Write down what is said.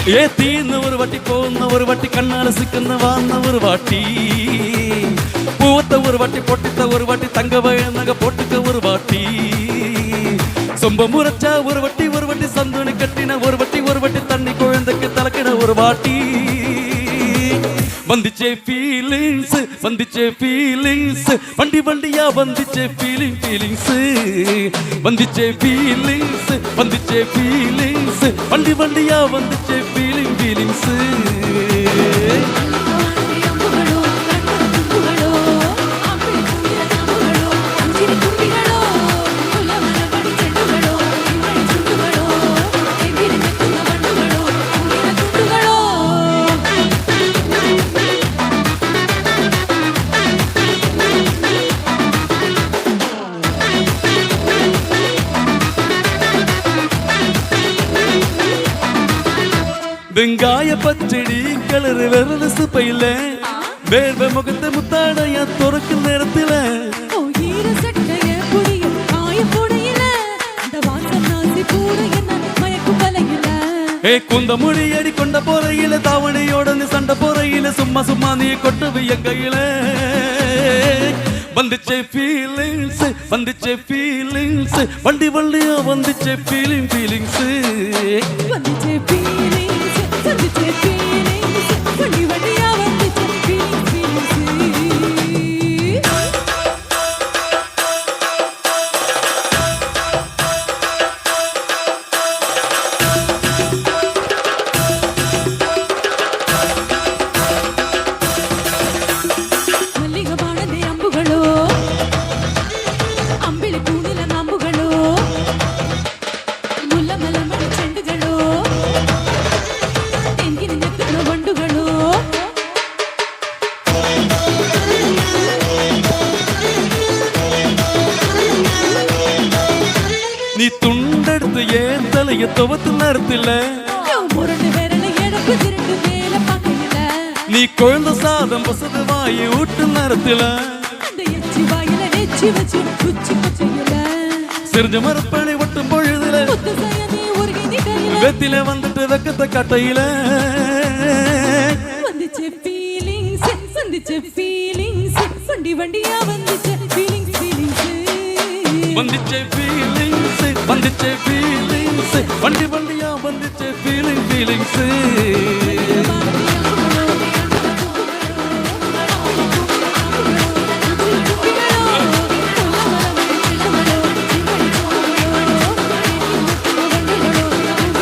ஏத்தின்னு ஒரு வாட்டி போன ஒரு வாட்டி கண்ணால சிக்கன வான ஒரு வாட்டி பூவத்த ஒரு வாட்டி பொட்டித்த ஒரு வாட்டி தங்க வயநக போட்டுக்க ஒரு வாட்டி சொம்ப முறைச்சா ஒரு வாட்டி சந்தோனி கட்டின ஒரு வாட்டி தண்ணி குழந்தைக்கு தலக்கின ஒரு வாட்டி வந்துச்சே ஃபீலிங்ஸ் வண்டி வண்டியா வந்துச்சே ஃபீலிங்ஸ் வந்துச்சே ஃபீலிங்ஸ் வண்டி வண்டியா வந்துச்சே ஃபீலிங்ஸ் வெங்காய பச்சடி கலர் வெரலசு பையில வேர்வ முகத்தை முத்தாடைய துறக்கும் நேரத்துல குந்த மொழி அடி கொண்ட போறையில தாவணியோட சண்டை போறையில சும்மா நீ கொட்டது என் கையில வந்துச்சே ஃபீலிங்ஸ் வண்டி வண்டியா வந்துச்சே ஃபீலிங்ஸ் நீ துண்டெடுத்து ஏன் தலைய துவத்து நேரத்துல நீ குழந்தை சாதம் பசது வாயி ஊட்டு நேரத்துல சிறிஞ்ச மரப்பணி ஒட்டும் பொழுதுல வெத்தில வந்துட்டு வெக்கத்தை கட்டையில வந்துச்சே ஃபீலிங்ஸ் வண்டி வண்டியா வந்துச்சே ஃபீலிங்ஸ் வண்டி வண்டியா வந்துச்சே ஃபீலிங்ஸ்